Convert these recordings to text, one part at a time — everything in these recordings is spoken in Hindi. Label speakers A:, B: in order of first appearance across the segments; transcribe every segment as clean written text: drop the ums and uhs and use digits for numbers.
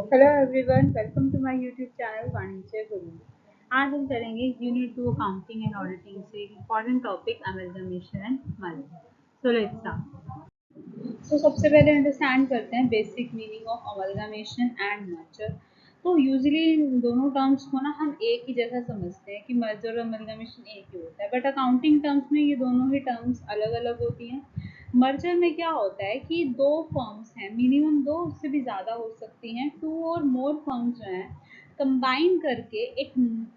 A: Hello everyone, welcome to my YouTube channel Vanijya Guru. आज हम करेंगे यूनिट 2 अकाउंटिंग एंड ऑडिटिंग से important topic amalgamation and merger. So let's start. तो सबसे पहले अंडरस्टैंड करते हैं basic meaning of amalgamation and merger. तो यूजुअली इन दोनों टर्म्स को ना हम एक ही जैसा समझते हैं कि मर्जर और अमेलगमेशन एक ही होता है, बट अकाउंटिंग टर्म्स में ये दोनों ही टर्म्स अलग अलग होती हैं। मर्जर में क्या होता है कि दो फर्म्स हैं, मिनिमम दो, उससे भी ज़्यादा हो सकती हैं, टू और मोर फर्म्स जो हैं कंबाइन करके एक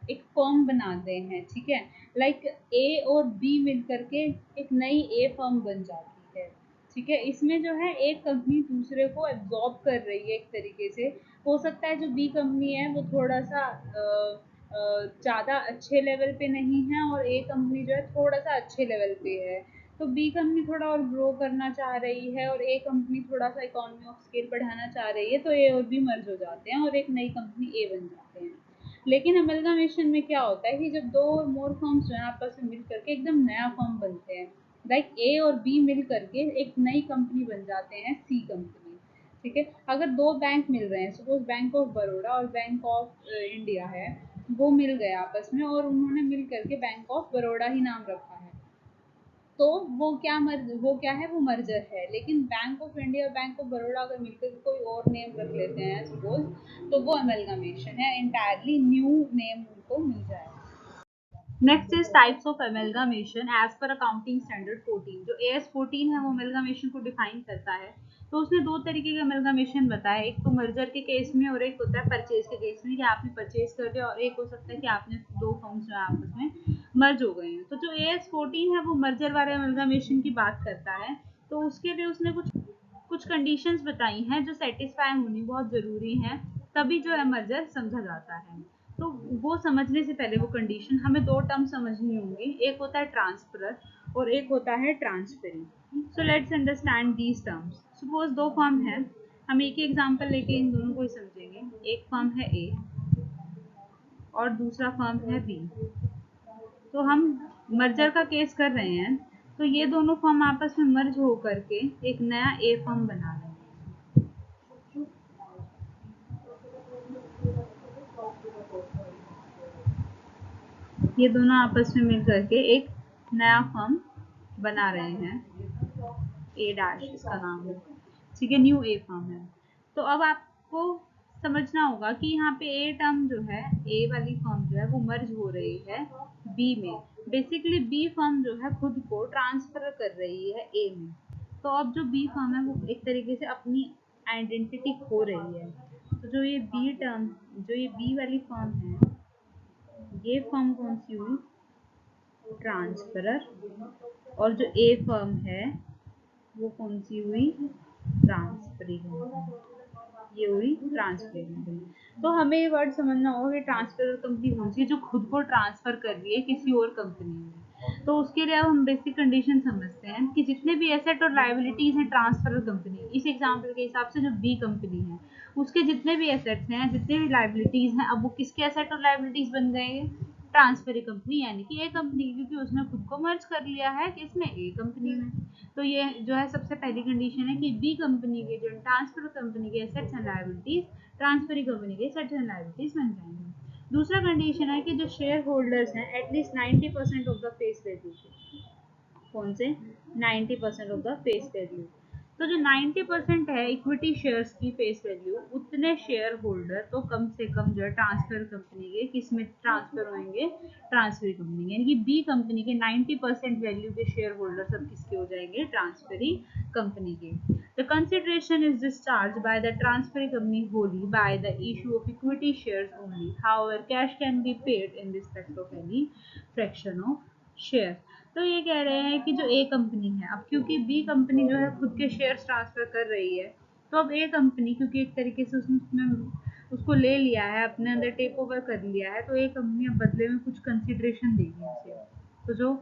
A: एक फर्म बनाते हैं। ठीक है, लाइक ए और बी मिल करके एक नई ए फर्म बन जाती है। ठीक है, इसमें जो है एक कंपनी दूसरे को एब्जॉर्ब कर रही है एक तरीके से। हो सकता है जो बी कंपनी है वो थोड़ा सा ज़्यादा अच्छे लेवल पे नहीं है और ए कंपनी जो है थोड़ा सा अच्छे लेवल पे है। तो बी कंपनी थोड़ा और ग्रो करना चाह रही है और ए कंपनी थोड़ा सा इकोनॉमी ऑफ स्केल बढ़ाना चाह रही है, तो ए और बी मर्ज हो जाते हैं और एक नई कंपनी ए बन जाते हैं। लेकिन अमेलगमेशन में क्या होता है कि जब दो और मोर फर्म्स जो है आपस में मिल करके एकदम नया फर्म बनते हैं, लाइक ए और बी मिल करके एक नई कंपनी बन जाते हैं, सी कंपनी। ठीक है, अगर दो बैंक मिल रहे हैं, सपोज बैंक ऑफ बड़ौदा और बैंक ऑफ इंडिया है, वो मिल गए आपस में और उन्होंने मिल करके बैंक ऑफ बड़ौदा ही नाम रखा है, तो वो क्या है, वो मर्जर है। लेकिन बैंक ऑफ इंडिया और बैंक ऑफ बड़ौदा अगर मिलकर कोई और नेम रख लेते हैं सपोज, तो वो अमेलगमेशन है, इंटायरली न्यू नेम उनको मिल जाएगा। Next is types of amalgamation as per accounting standard 14। जो एएस 14 है वो अमेलगमेशन को डिफाइन करता है। तो उसने दो तरीके का अमेलगमेशन बताया, एक तो मर्जर के केस में और एक होता है परचेज के केस में, कि आपने परचेज कर दिया, और एक हो सकता है कि आपने दो फर्म्स जो है आपस में मर्ज हो गए हैं। तो जो एएस 14 है वो मर्जर वाले अमेलगमेशन की बात करता है। तो उसके लिए उसने कुछ कुछ कंडीशंस बताई हैं जो सेटिस्फाई होनी बहुत ज़रूरी है, तभी जो है मर्जर समझा जाता है। तो वो समझने से पहले वो कंडीशन हमें दो टर्म समझनी होंगी, एक होता है ट्रांसफरर और एक होता है transferee. So let's understand these terms. Suppose दो फर्म है, हम एक ही एग्जांपल लेके इन दोनों को ही समझेंगे। एक फर्म है ए और दूसरा फर्म है बी। तो हम मर्जर का केस कर रहे हैं, तो ये दोनों फर्म आपस में मर्ज हो करके एक नया ए फर्म बना रहे हैं। ये दोनों आपस में मिल करके एक नया फर्म बना रहे हैं, ए डैश इसका नाम है। ठीक है, न्यू ए फर्म है। तो अब आपको समझना होगा कि यहाँ पे ए टर्म जो है, ए वाली फर्म जो है वो मर्ज हो रही है बी में। बेसिकली बी फर्म जो है खुद को ट्रांसफर कर रही है ए में। तो अब जो बी फर्म है वो एक तरीके से अपनी आइडेंटिटी खो रही है। तो जो ये बी टर्म, जो ये बी वाली फर्म है, ये फर्म कौन सी हुई, ट्रांसफरर, और जो ए फर्म है वो कौन सी हुई, ट्रांसफरी कंपनी। ये हुई ट्रांसफरी कंपनी। तो हमें ये वर्ड समझना होगा कि ट्रांसफर कंपनी कौन सी है, जो खुद को ट्रांसफर कर रही है किसी और कंपनी में। तो उसके लिए अब हम बेसिक कंडीशन समझते हैं कि जितने भी एसेट और लाइबिलिटीज हैं ट्रांसफर कंपनी, इस एग्जांपल के हिसाब से जो बी कंपनी है उसके जितने भी एसेट्स हैं, जितने भी लाइबिलिटीज हैं, अब वो किसके एसेट और लाइबिलिटीज बन गए, ट्रांसफरी कंपनी यानी कि ए कंपनी, क्योंकि उसने खुद को मर्ज कर लिया है किसमें, ए कंपनी में। तो ये जो है सबसे पहली कंडीशन है कि बी कंपनी के जो ट्रांसफर कंपनी के assets and liabilities transferee company के एसेट्स एंड लायबिलिटीज बन जाएंगे। दूसरा कंडीशन है कि जो शेयर होल्डर्स हैं at least 90% of the face value, कौन से, 90% ऑफ द फेस वैल्यू। तो जो 90% है इक्विटी शेयर्स की फेस वैल्यू, उतने शेयर होल्डर तो कम से कम जो है ट्रांसफर कंपनी के किस में ट्रांसफर होंगे, ट्रांसफरी कंपनी, यानी कि बी कंपनी के 90% वैल्यू के शेयर होल्डर सब किसके हो जाएंगे, ट्रांसफरी कंपनी के। The consideration is discharge by the transferee company Holi by the issue of equity shares only, however cash can be paid in respect of any fraction of share. तो ये कह रहे हैं कि जो ए कंपनी है, अब क्योंकि बी कंपनी जो है खुद के शेयर्स ट्रांसफर कर रही है, तो अब ए कंपनी क्योंकि एक तरीके से उसने उसको ले लिया है, अपने अंदर टेक ओवर कर लिया है, तो ए कंपनी अब बदले में कुछ कंसिडरेशन देगी उसे। तो जो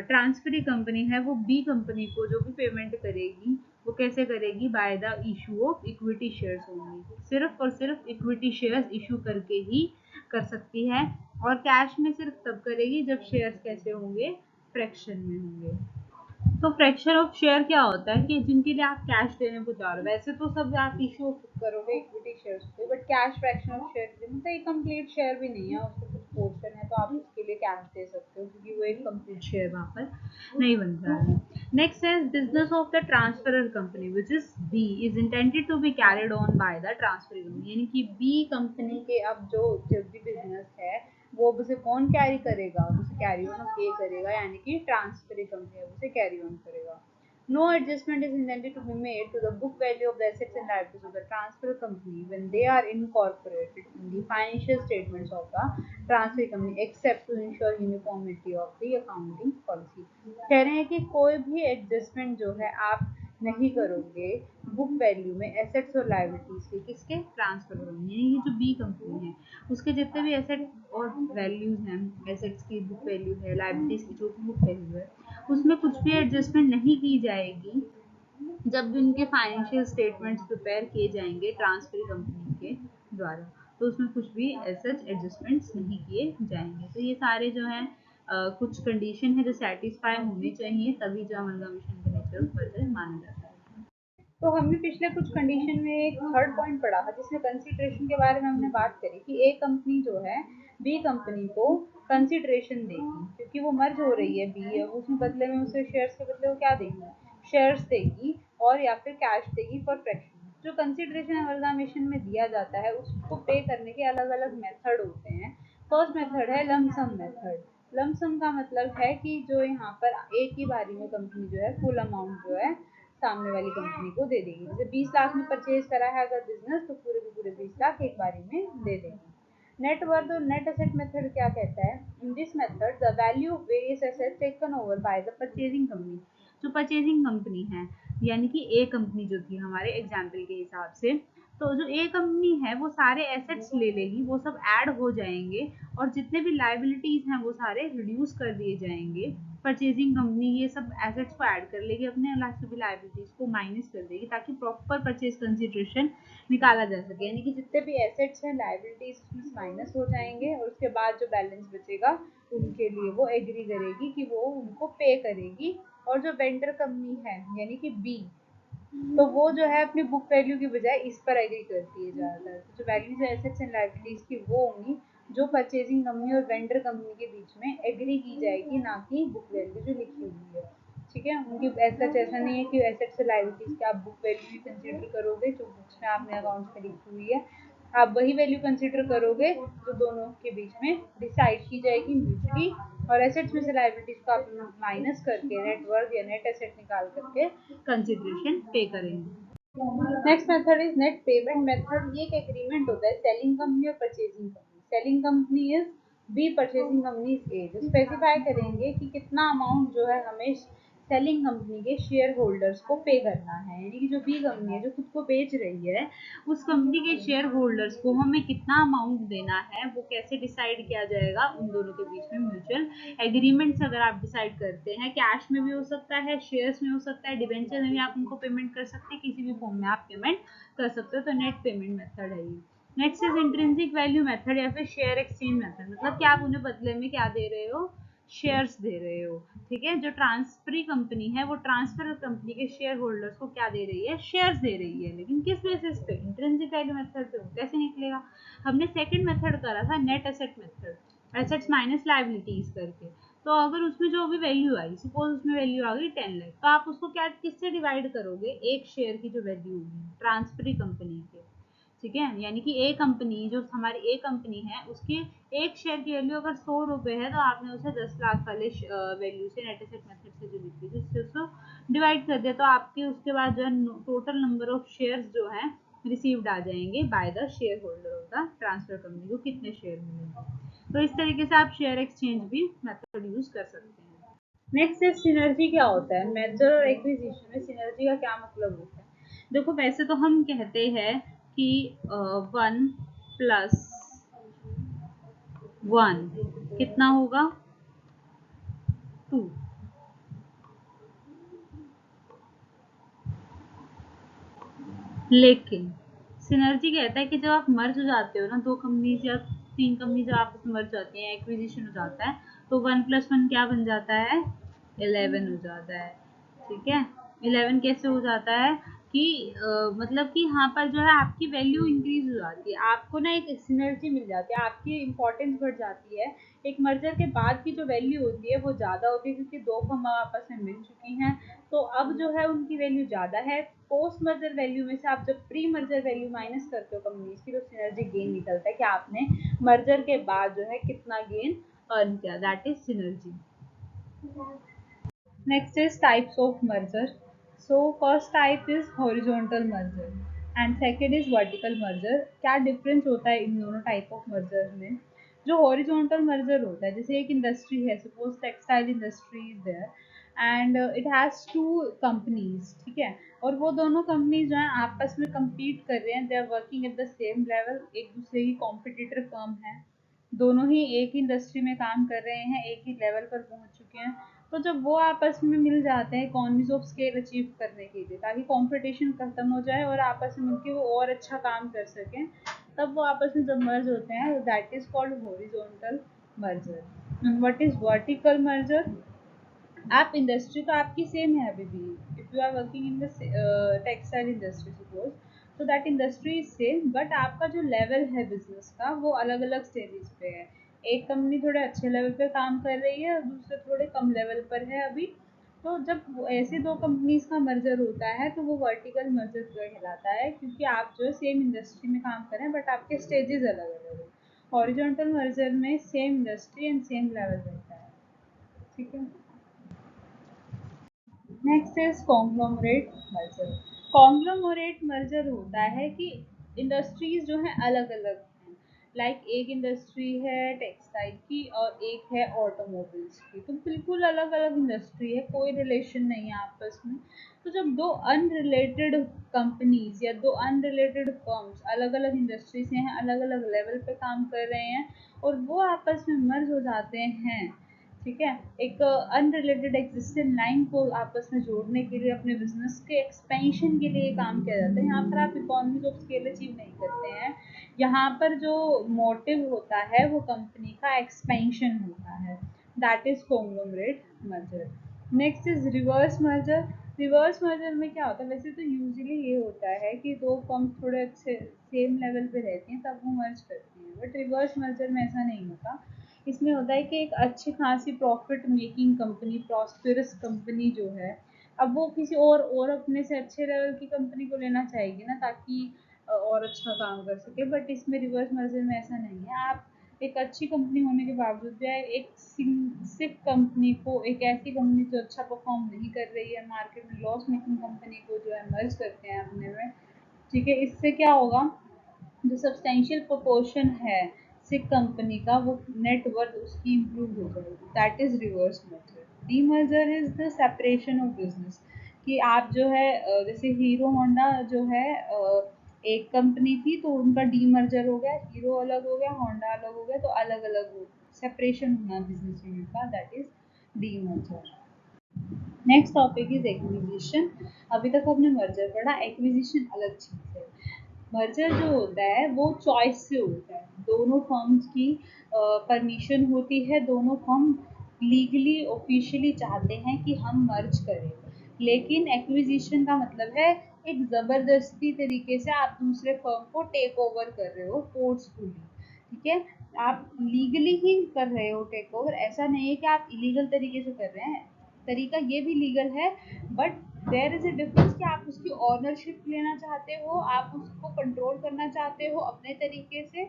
A: ट्रांसफरी कंपनी है वो बी कंपनी को जो भी पेमेंट करेगी वो कैसे करेगी, by the issue of equity shares only, सिर्फ और सिर्फ इक्विटी शेयर्स इशू करके ही कर सकती है, और कैश में सिर्फ तब करेगी जब शेयर्स कैसे होंगे, फ्रैक्शन में होंगे। तो फ्रैक्शन ऑफ शेयर क्या होता है कि जिनके लिए आप कैश देने को जा रहे हो, वैसे तो सब आप इशू करोगे इक्विटी शेयर्स पे, but cash fraction of share के लिए मतलब एक कंप्लीट शेयर भी नहीं है, उसको कुछ पोर्शन है, तो आप उसके लिए कैश दे सकते हो क्योंकि वो एक कंप्लीट शेयर वहाँ पर नहीं बन रहा है। नेक्स्ट है business of the transferor company which is B is intended to be carried on by the transfer company, यानी कि बी कंपनी के अब जो भी बिजनेस है वो उसे कौन कैरी करेगा, उसे कैरी ऑन पे करेगा, यानी कि ट्रांसफर कंपनी उसे कैरी ऑन करेगा। No adjustment is intended to be made to the book value of the assets and liabilities of the transfer company when they are incorporated in the financial statements of the transfer company except to ensure uniformity of the accounting policy। कह रहे हैं कि कोई भी एडजस्टमेंट जो है आप नहीं करोगे बुक वैल्यू में एसेट्स और लाइबिलिटीज के, किसके, ट्रांसफर करोगे, यानी ये जो बी कंपनी है उसके जितने भी एसेट और वैल्यूज हैं, एसेट्स की बुक वैल्यू है, लाइबिलिटीज की जो भी बुक वैल्यू है, उसमें कुछ भी एडजस्टमेंट नहीं की जाएगी जब भी उनके फाइनेंशियल स्टेटमेंट्स प्रिपेयर किए जाएंगे ट्रांसफर कंपनी के द्वारा, तो उसमें कुछ भी सच एडजस्टमेंट्स नहीं किए जाएंगे। तो ये सारे जो हैं कुछ कंडीशन है जो सेटिस्फाई होनी चाहिए, तभी जो अमलगामिशन का नेचर फर्दर माना जाता है। तो हमने पिछले कुछ कंडीशन में एक थर्ड पॉइंट पढ़ा था जिसमें कंसिडरेशन के बारे में हमने बात करी कि ए कंपनी जो है बी कंपनी को कंसिडरेशन देगी क्योंकि वो मर्ज हो रही है बी, उसमें बदले में उसे शेयर्स के बदले वो क्या देगी, शेयर्स देगी और या फिर कैश देगी फॉर फ्रैक्शन। जो कंसिडरेशन अमलगामेशन में दिया जाता है उसको पे करने के अलग अलग मेथड होते हैं। फर्स्ट मेथड है लमसम मेथड। लमसम का मतलब है कि जो यहाँ पर एक ही बारी में कंपनी जो है फुल अमाउंट जो है सामने वाली कंपनी को दे देगी। जैसे 20 लाख में परचेज करा है अगर बिजनेस, तो पूरे के पूरे 20 लाख एक बारी में दे देगी। नेट वर्थ और नेट एसेट मेथड क्या कहता है, in this method the value of various assets taken over by the purchasing company. जो परचेजिंग कंपनी है यानी कि ए कंपनी जो थी हमारे एग्जाम्पल के हिसाब से, तो जो ए कंपनी है वो सारे एसेट्स ले लेगी, वो सब ऐड हो जाएंगे और जितने भी लाइबिलिटीज हैं वो सारे रिड्यूस कर दिए जाएंगे। परचेजिंग कंपनी ये सब एसेट्स को ऐड कर लेगी अपने, लास्ट भी लाइबिलिटीज को माइनस कर देगी ताकि प्रॉपर परचेज कंसिडरेशन निकाला जा सके, यानी कि जितने भी एसेट्स हैं लाइबिलिटीज उसमें माइनस हो जाएंगे और उसके बाद जो बैलेंस बचेगा उनके लिए वो एग्री करेगी कि वो उनको पे करेगी। और जो वेंडर कंपनी है यानी कि बी, तो वो जो है अपनी बुक वैल्यू की बजाय इस पर एग्री करती है ज़्यादातर। तो जो वैल्यूज है एसेट्स एंड लाइबिलिटीज की वो होंगी जो परचेजिंग कंपनी और वेंडर कंपनी के बीच में एग्री की जाएगी, ना कि बुक वैल्यू जो लिखी हुई है। ठीक है, उनकी ऐसा नहीं है कि एसेट्स और लाइबिलिटीज की आप बुक वैल्यू ही कंसिडर करोगे जो बुक्स में आपने अकाउंट्स में लिखी हुई है, आप वही वैल्यू कंसिडर करोगे जो दोनों के बीच में डिसाइड की जाएगी म्यूचुअली, और एसेट्स में से लाइबिलिटीज को आप माइनस करके नेट वर्थ या नेट एसेट निकाल करके कंसिडरेशन पे करेंगे। Next method is net payment method. ये एक एग्रीमेंट होता है सेलिंग कंपनी और purchasing company. Selling company is B, purchasing company is A. जो स्पेसिफाई करेंगे कि कितना अमाउंट जो है हमें सेलिंग कंपनी के शेयर होल्डर्स को पे करना है, यानी कि जो बी कंपनी है जो खुद को बेच रही है उस कंपनी के शेयर होल्डर्स को हमें कितना अमाउंट देना है वो कैसे डिसाइड किया जाएगा, उन दोनों के बीच में म्यूचुअल एग्रीमेंट से अगर आप डिसाइड करते हैं। कैश में भी हो सकता है, शेयर्स में हो सकता है, डिबेंचर में भी आप उनको पेमेंट कर सकते हैं, किसी भी फॉर्म में आप पेमेंट कर सकते हो। तो नेट पेमेंट मेथड है ये। Next is intrinsic value method या फिर शेयर एक्सचेंज मेथड। मतलब कि आप उन्हें बदले में क्या दे रहे हो, शेयर्स दे रहे हो। ठीक है, जो ट्रांसफरी कंपनी है वो ट्रांसफर कंपनी के शेयर होल्डर्स को क्या दे रही है, शेयर्स दे रही है, लेकिन किस बेसिस पे, इंट्रिंसिक वैल्यू मेथड पे। कैसे निकलेगा, हमने सेकंड मेथड करा था net asset method, assets minus liabilities करके। तो अगर उसमें जो भी वैल्यू आई, सपोज उसमें वैल्यू आ गई 10 लाख, तो आप उसको क्या किससे डिवाइड करोगे, एक शेयर की जो वैल्यू होगी ट्रांसफरी कंपनी के। ठीक है, यानी कि ए कंपनी जो हमारी ए कंपनी है उसकी एक शेयर की वैल्यू अगर 100 रुपये है, तो आपने उसे 10 लाख वाले वैल्यू से नेट एसेट मेथड से जो लिखी थी उससे उसको डिवाइड कर दिया, तो आपके उसके बाद जो है टोटल नंबर ऑफ शेयर्स जो है रिसीव्ड आ जाएंगे by the share holder of the transfer company को कितने शेयर मिलेंगे। तो इस तरीके से आप शेयर एक्सचेंज भी मेथड यूज कर सकते हैं। नेक्स्ट है सिनर्जी। क्या होता है, मेजर और एक्विजिशन में सिनर्जी का क्या मतलब होता है। देखो वैसे तो हम कहते हैं कि 1+1 कितना होगा, 2। लेकिन सिनर्जी कहता है कि जब आप मर्ज हो जाते हो ना, दो कंपनी या तीन कंपनी जब आपस में मर्ज जाती हैं, एक्विजिशन हो जाता है, तो 1+1 क्या बन जाता है, 11 हो जाता है। ठीक है। 11 कैसे हो जाता है कि मतलब कि यहाँ पर जो है आपकी वैल्यू इंक्रीज हो जाती है, आपको ना एक सिनर्जी मिल जाती है, आपकी इम्पोर्टेंस बढ़ जाती है। एक मर्जर के बाद की जो वैल्यू होती है वो ज़्यादा होती है, क्योंकि दो फर्म आपस में मिल चुकी हैं, तो अब जो है उनकी वैल्यू ज़्यादा है। पोस्ट मर्जर वैल्यू में से आप जब प्री मर्जर वैल्यू माइनस करते हो कंपनीज की, तो सिनर्जी गेन निकलता है कि आपने मर्जर के बाद जो है कितना गेन अर्न किया, that is synergy. Next is types of merger. So first type is horizontal merger and second is vertical merger. क्या difference होता है इन दोनों type of merger में? जो horizontal merger होता है, जैसे एक industry है, suppose textile industry is there and it has two companies, ठीक है, और वो दोनों companies जो हैं आपस में compete कर रहे हैं, they are working at the same level, एक दूसरे की competitor firm है, दोनों ही एक ही इंडस्ट्री में काम कर रहे हैं, एक ही लेवल पर पहुंच चुके हैं। तो जब वो आपस में मिल जाते हैं इकोनॉमीज ऑफ स्केल अचीव करने के लिए, ताकि कंपटीशन खत्म हो जाए और आपस में मिलकर वो और अच्छा काम कर सकें, तब वो आपस में जब मर्ज होते हैं, that is called horizontal merger. What is vertical merger? आप इंडस्ट्री तो आपकी सेम है अभी भी, if you are working in the textile industry suppose, तो that industry is same, but आपका जो लेवल है बिजनेस का वो अलग अलग स्टेजेस पे है। एक कंपनी थोड़े अच्छे लेवल पे काम कर रही है और दूसरे थोड़े कम लेवल पर है अभी। तो जब ऐसे दो कंपनीज का मर्जर होता है तो वो वर्टिकल मर्जर कहलाता है, क्योंकि आप जो है सेम इंडस्ट्री में काम कर रहे हैं बट आपके स्टेजेस अलग अलग है। हॉरिजॉन्टल मर्जर में same industry and same level रहता है, ठीक है। Next is conglomerate merger. Conglomerate merger होता है कि इंडस्ट्रीज जो हैं अलग अलग हैं, लाइक एक इंडस्ट्री है टेक्सटाइल की और एक है ऑटोमोबाइल्स की, तो बिल्कुल अलग अलग इंडस्ट्री है, कोई रिलेशन नहीं है आपस में। तो जब दो अनरिलेटेड कंपनीज या दो अनरिलेटेड फर्म्स अलग अलग इंडस्ट्री से हैं, अलग अलग लेवल पे काम कर रहे हैं और वो आपस में मर्ज हो जाते हैं, ठीक है, एक अनरिलेटेड एग्जिस्टिंग लाइन को आपस में जोड़ने के लिए, अपने बिजनेस के एक्सपेंशन के लिए काम किया जाता है। यहाँ पर आप इकोनॉमीज ऑफ स्केल अचीव नहीं करते हैं, यहाँ पर जो मोटिव होता है वो कंपनी का एक्सपेंशन होता है, that is conglomerate merger. Next is reverse merger. Reverse merger में क्या होता है, वैसे तो यूजुअली ये होता है कि दो फर्म थोड़े अच्छे सेम लेवल पे रहती हैं तब वो मर्ज करती हैं, बट रिवर्स मर्जर में ऐसा नहीं होता। इसमें होता है कि एक अच्छी खासी profit making company, prosperous company जो है, अब वो किसी और अपने से अच्छे लेवल की कंपनी को लेना चाहेगी ना, ताकि और अच्छा काम कर सके, बट इसमें रिवर्स मर्जर में ऐसा नहीं है। आप एक अच्छी कंपनी होने के बावजूद भी एक सिर्फ कंपनी को, एक ऐसी कंपनी जो अच्छा परफॉर्म नहीं कर रही है मार्केट में, लॉस मेकिंग कंपनी को जो है मर्ज करते हैं अपने में, ठीक है। इससे क्या होगा, जो सब्सटेंशियल प्रोपोर्शन है सिक कंपनी का, वो नेट वर्थ उसकी इम्प्रूव हो जाएगी, that is reverse merger. Demerger is the separation of business, कि आप जो है जैसे हीरो होंडा जो है एक कंपनी थी तो उनका डीमर्जर हो गया, हीरो अलग हो गया, होंडा अलग हो गया, तो अलग अलग हो, सेपरेशन होना बिजनेस यूनिट का, that is demerger. Next topic is acquisition. अभी तक हमने मर्जर पढ़ा, एक्विजिशन अलग चीज है। मर्जर जो होता है वो चॉइस से होता है, दोनों फर्म्स की परमिशन होती है, दोनों फर्म लीगली ऑफिशियली चाहते हैं कि हम मर्ज करें, लेकिन एक्विजिशन का मतलब है एक ज़बरदस्ती तरीके से आप दूसरे फर्म को टेक ओवर कर रहे हो फोर्सफुली, ठीक है। आप लीगली ही कर रहे हो टेक ओवर, ऐसा नहीं है कि आप इलीगल तरीके से कर रहे हैं, तरीका ये भी लीगल है, but there is a difference कि आप उसकी ऑनरशिप लेना चाहते हो, आप उसको कंट्रोल करना चाहते हो अपने तरीके से,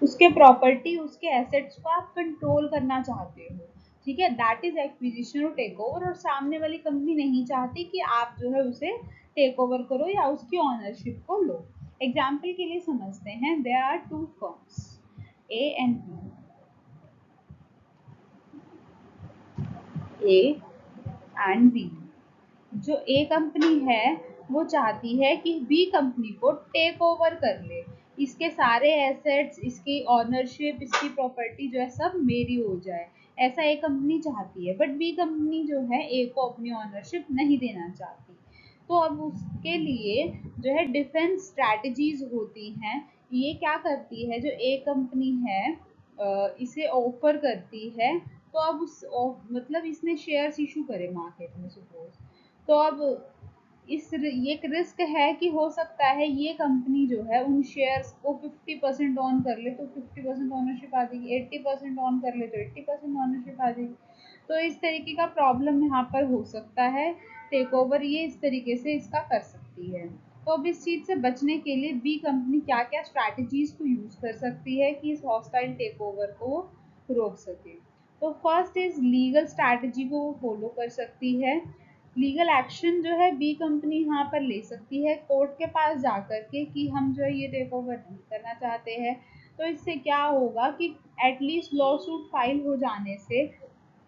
A: उसके प्रॉपर्टी, उसके एसेट्स को आप कंट्रोल करना चाहते हो, ठीक है, दैट इज एक्विजिशन और टेक ओवर। और सामने वाली कंपनी नहीं चाहती कि आप जो है उसे टेक ओवर करो या उसकी ऑनरशिप को लो। एग्जाम्पल के लिए समझते हैं, there are two firms A and B, A and B. जो ए कंपनी है वो चाहती है कि बी कंपनी को टेक ओवर कर ले, इसके सारे एसेट्स, इसकी ऑनरशिप, इसकी प्रॉपर्टी जो है सब मेरी हो जाए, ऐसा ए कंपनी चाहती है, बट बी कंपनी जो है ए को अपनी ऑनरशिप नहीं देना चाहती। तो अब उसके लिए जो है डिफेंस स्ट्रैटेजीज होती हैं। ये क्या करती है, जो ए कंपनी है इसे ऑफर करती है, तो अब मतलब इसने शेयर्स इशू करे मार्केट में सपोज, तो अब ये एक रिस्क है कि हो सकता है ये कंपनी जो है उन शेयर्स को 50% ऑन कर ले तो 50% ऑनरशिप आ जाएगी, 80% ऑन कर ले तो 80% ऑनरशिप आ जाएगी। तो इस तरीके का प्रॉब्लम यहाँ पर हो सकता है। टेक ओवर ये इस तरीके से इसका कर सकती है। तो अब इस चीज़ से बचने के लिए बी कंपनी क्या क्या स्ट्रैटेजीज को यूज़ कर सकती है कि इस हॉस्टाइल टेक ओवर को रोक सके। तो फर्स्ट इज लीगल स्ट्रैटेजी को वो फॉलो कर सकती है। लीगल एक्शन जो है बी कंपनी यहाँ पर ले सकती है कोर्ट के पास जाकर के कि हम जो है ये टेक ओवर नहीं करना चाहते हैं। तो इससे क्या होगा कि एटलीस्ट लॉ सूट फाइल हो जाने से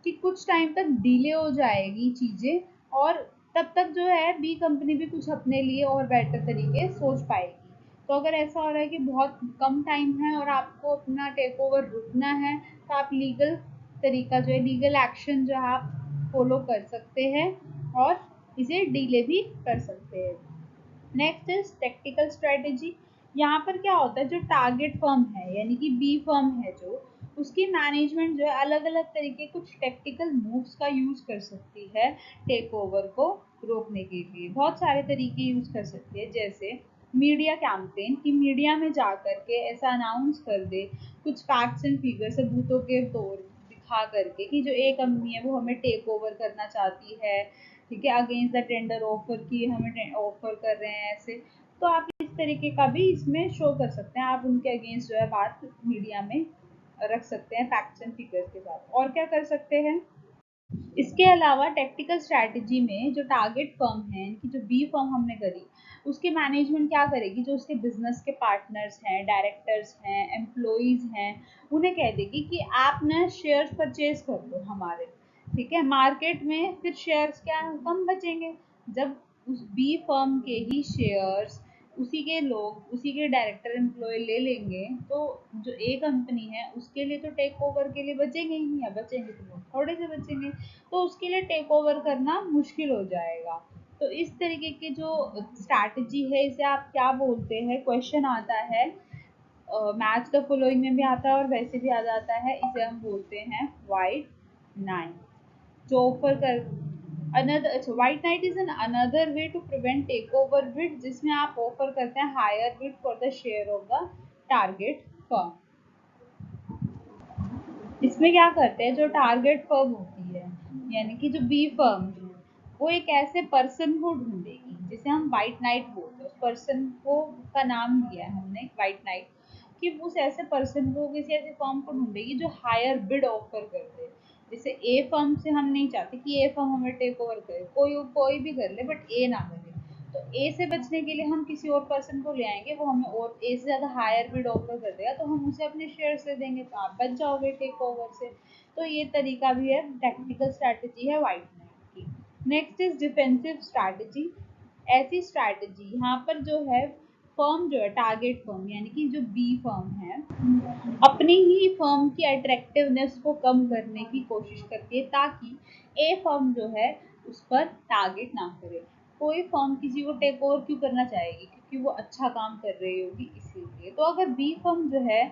A: कि कुछ टाइम तक डिले हो जाएगी चीज़ें, और तब तक जो है बी कंपनी भी कुछ अपने लिए और बेटर तरीके सोच पाएगी। तो अगर ऐसा हो रहा है कि बहुत कम टाइम है और आपको अपना टेक ओवर रुकना है तो आप लीगल तरीका जो है लीगल एक्शन जो है आप फॉलो कर सकते हैं और इसे डिले भी कर सकते हैं। Next is tactical strategy. यहाँ पर क्या होता है जो टारगेट फर्म है यानी कि बी फर्म है जो उसकी मैनेजमेंट जो है अलग अलग तरीके कुछ टेक्टिकल मूव्स का यूज कर सकती है टेक ओवर को रोकने के लिए। बहुत सारे तरीके यूज कर सकती है, जैसे मीडिया कैंपेन कि मीडिया में जा कर के ऐसा अनाउंस कर दे कुछ फैक्ट्स एंड फिगर सबूतों के तौर दिखा करके कि जो एक कंपनी है वो हमें टेक ओवर करना चाहती है, ठीक है, अगेंस्ट द टेंडर ऑफर की हमें ऑफर कर रहे हैं ऐसे। तो आप इस तरीके का भी इसमें शो कर सकते हैं, आप उनके अगेंस्ट जो है बात मीडिया में रख सकते हैं फैक्ट्स एंड फिगर्स के साथ। और क्या कर सकते हैं इसके अलावा टेक्टिकल स्ट्रैटेजी में जो टारगेट फर्म है कि जो बी फर्म हमने करी उसके मैनेजमेंट क्या करेगी, जो उसके बिजनेस के पार्टनर्स हैं, डायरेक्टर्स हैं, एम्प्लॉइज हैं, उन्हें कह देगी कि आप ना शेयर्स परचेज कर लो हमारे, ठीक है, मार्केट में फिर शेयर्स क्या कम बचेंगे जब उस बी फर्म के ही शेयर्स उसी के लोग उसी के डायरेक्टर एम्प्लॉय ले लेंगे तो जो ए कंपनी है उसके लिए तो टेक ओवर के लिए बचेंगे ही नहीं, या बचेंगे तो बहुत थोड़े से बचेंगे, तो उसके लिए टेक ओवर करना मुश्किल हो जाएगा। तो इस तरीके की जो स्ट्रैटेजी है इसे आप क्या बोलते हैं, क्वेश्चन आता है मैच द फॉलोइंग में भी आता है और वैसे भी आ जाता है, इसे हम बोलते हैं वाइट नाइट। जो ऑफर कर अनदर अच्छा white knight is an another way to prevent take over bid, जिसमें आप ऑफर करते हैं higher bid for the share of the target firm. इसमें क्या करते हैं जो टारगेट फर्म होती है यानी कि जो बी फर्म है वो एक ऐसे पर्सन को ढूंढेगी जिसे हम व्हाइट नाइट बोलते हैं, उस पर्सन को का नाम दिया है हमने व्हाइट नाइट, कि उस ऐसे पर्सन को किसी ऐसे फर्म को ढूंढेगी जो हायर बिड ऑफर कर दे। जैसे ए फर्म से हम नहीं चाहते कि ए फर्म हमें टेक ओवर करे, कोई कोई भी कर ले बट ए ना करे। तो ए से बचने के लिए हम किसी और पर्सन को ले आएंगे, वो हमें और ए से ज़्यादा हायर बिड ऑफर कर देगा तो हम उसे अपने शेयर दे देंगे तो आप बच जाओगे टेक ओवर से। तो ये तरीका भी है, टेक्निकल स्ट्रैटेजी है व्हाइट नाइट की। Next is defensive strategy. ऐसी स्ट्रैटेजी यहाँ पर जो है फर्म जो है टारगेट फर्म यानी कि जो बी फर्म है अपनी ही फर्म की अट्रैक्टिवनेस को कम करने की कोशिश करती है ताकि ए फर्म जो है उस पर टारगेट ना करे। कोई फर्म किसी को टेक ओवर क्यों करना चाहेगी, क्योंकि वो अच्छा काम कर रही होगी इसीलिए। तो अगर बी फर्म जो है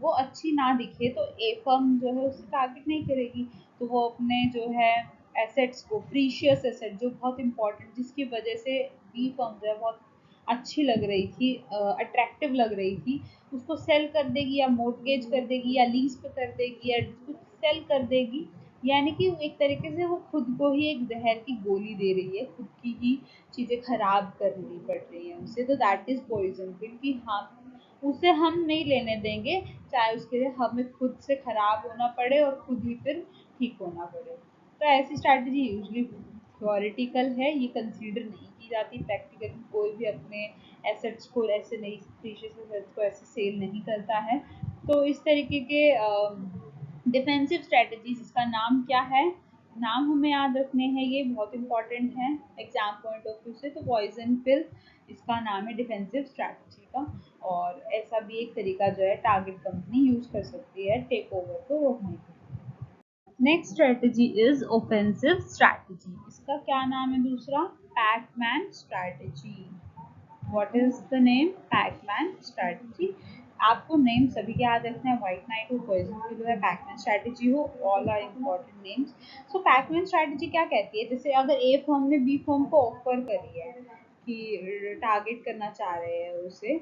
A: वो अच्छी ना दिखे तो ए फर्म जो है उसे टारगेट नहीं करेगी, तो वो अपने जो है एसेट्स को प्रीशियस एसेट जो बहुत इंपॉर्टेंट जिसकी वजह से बी फर्म जो है बहुत अच्छी लग रही थी, अट्रैक्टिव लग रही थी, उसको सेल कर देगी या मोर्टगेज कर देगी या लीज पे कर देगी या कुछ सेल कर देगी। यानी कि एक तरीके से वो खुद को ही एक जहर की गोली दे रही है, खुद की ही चीज़ें खराब करनी पड़ रही हैं उसे, तो दैट इज पॉइजन पिल कि हाँ उसे हम नहीं लेने देंगे चाहे उसके लिए हमें खुद से खराब होना पड़े और खुद ही फिर ठीक होना पड़े। तो ऐसी स्ट्रैटेजी यूजली थ्योरेटिकल है, ये कंसीडर नहीं की जाती प्रैक्टिकली, कोई भी अपने एसेट्स को ऐसे नहीं प्रीशियस एसेट्स को ऐसे सेल नहीं करता है। तो इस तरीके के डिफेंसिव स्ट्रैटेजीज इसका नाम क्या है, नाम हमें याद रखने हैं, ये बहुत इंपॉर्टेंट है एग्जाम पॉइंट ऑफ व्यू से। तो पॉइजन पिल इसका नाम है डिफेंसिव स्ट्रैटेजी का, और ऐसा भी एक तरीका जो है टारगेट कंपनी यूज कर सकती है टेक ओवर को रोकने के लिए। Next strategy is offensive strategy. इसका क्या नाम है दूसरा, Pacman strategy. What is the name, Pacman strategy. आपको नेम सभी के याद रखना है, व्हाइट नाइट हो, पॉइजन पिल हो या पैकमैन स्ट्रैटेजी हो, all are important names. So Pacman strategy क्या कहती है, जैसे अगर ए फर्म ने बी फर्म को ऑफर करी है कि टारगेट करना चाह रहे हैं उसे,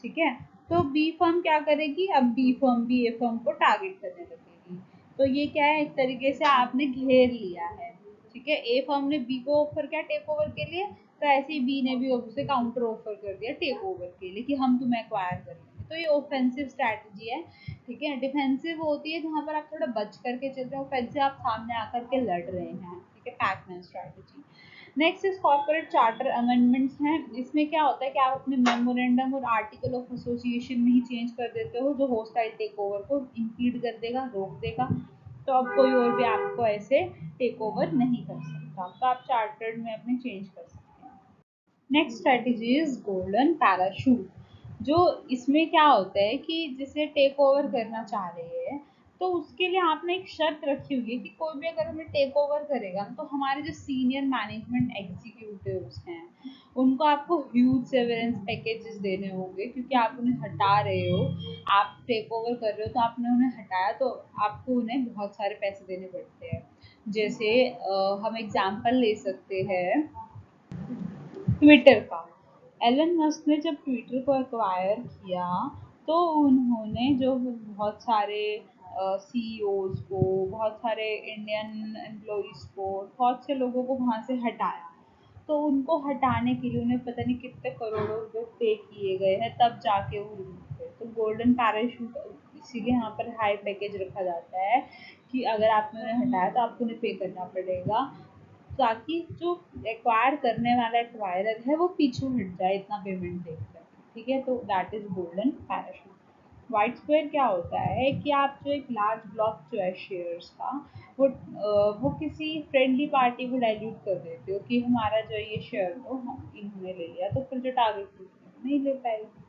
A: ठीक है, तो बी फर्म क्या करेगी, अब बी फर्म भी ए फर्म को टारगेट करने लगेगी। तो ये क्या है, एक तरीके से आपने घेर लिया है, ठीक है। ए फर्म ने बी को ऑफर किया टेक ओवर के लिए, तो ऐसे ही बी ने भी उसे काउंटर ऑफर कर दिया टेक ओवर के लिए कि हम तुम्हें एक्वायर कर लेंगे। तो ये ऑफेंसिव स्ट्रैटेजी है, ठीक है। डिफेंसिव होती है जहाँ पर आप थोड़ा बच करके चल रहे हो, ऑफेंसिव आप सामने आकर के लड़ रहे हैं, ठीक है, Pac-Man strategy. Next is corporate charter amendments हैं। इसमें क्या होता है कि आप अपने मेमोरेंडम और आर्टिकल ऑफ एसोसिएशन में ही चेंज कर देते हो, जो होस्टाइल टेक ओवर को इंपीड कर देगा, रोक देगा। तो अब कोई और भी आपको ऐसे टेक ओवर नहीं कर सकता, तो आप चार्टर्ड में अपने चेंज कर सकते हैं। Next strategy is golden parachute. जो इसमें क्या होता है कि जिसे टेक ओवर करना चाह रहे हैं, तो उसके लिए आपने एक शर्त रखी हुई है कि कोई भी अगर हमें टेक ओवर करेगा तो हमारे जो सीनियर मैनेजमेंट एग्जीक्यूटिव्स हैं उनको आपको ह्यूज सेवरेंस पैकेजेस देने होंगे, क्योंकि आप उन्हें हटा रहे हो, आप टेक ओवर कर रहे हो तो आपने उन्हें हटाया, तो आपको उन्हें बहुत सारे पैसे देने पड़ते हैं। जैसे हम एग्जाम्पल ले सकते हैं ट्विटर का। एलन मस्क ने जब ट्विटर को एक्वायर किया, तो उन्होंने जो बहुत सारे सीईओज को, बहुत सारे इंडियन एम्प्लॉइज को, बहुत से लोगों को वहाँ से हटाया। तो उनको हटाने के लिए उन्हें पता नहीं कितने करोड़ों रुपए पे किए गए हैं, तब जाके वो रिलीज हुए। तो गोल्डन पैराशूट इसीलिए यहाँ पर हाई पैकेज रखा जाता है कि अगर आपने उन्हें हटाया तो आपको उन्हें पे करना पड़ेगा, ताकि जो एक्वायर करने वाला एक्वायरर है वो पीछे हट जाए इतना पेमेंट देकर, ठीक है। तो that is golden parachute. White square क्या होता है कि आप जो एक लार्ज ब्लॉक जो है शेयर्स का, वो किसी फ्रेंडली पार्टी को डाइल्यूट कर देते हो कि हमारा जो ये शेयर को हम इन्होंने ले लिया, तो फिर जो टारगेट नहीं ले पाएगी।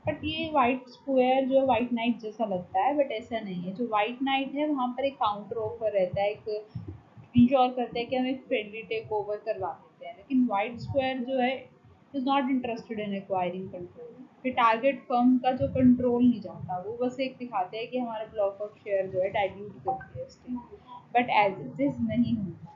A: बट ये वाइट स्क्वायर जो वाइट नाइट जैसा लगता है, बट ऐसा नहीं है। जो वाइट नाइट है वहाँ पर एक काउंटर ऑफर रहता है, एक इंश्योर करते हैं कि हम एक फ्रेंडली टेक ओवर करवा देते हैं। लेकिन वाइट स्क्वायर जो है is not interested in acquiring control, फिर टारगेट फर्म का जो कंट्रोल नहीं जाता, वो बस एक दिखाते हैं कि हमारा ब्लॉक ऑफ शेयर जो है डाइल्यूट करती है इसके, बट एज इट इज नहीं होता।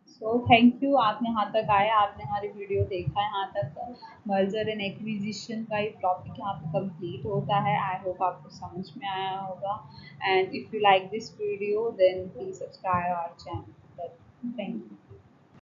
A: सो थैंक यू, आप यहाँ तक आए, आपने हमारी वीडियो देखा है, यहाँ तक मर्जर एंड एक्विजिशन का एक टॉपिक यहाँ पे कंप्लीट होता है। आई होप आपको समझ में आया होगा, and if you like this video then please subscribe our channel. Thank you.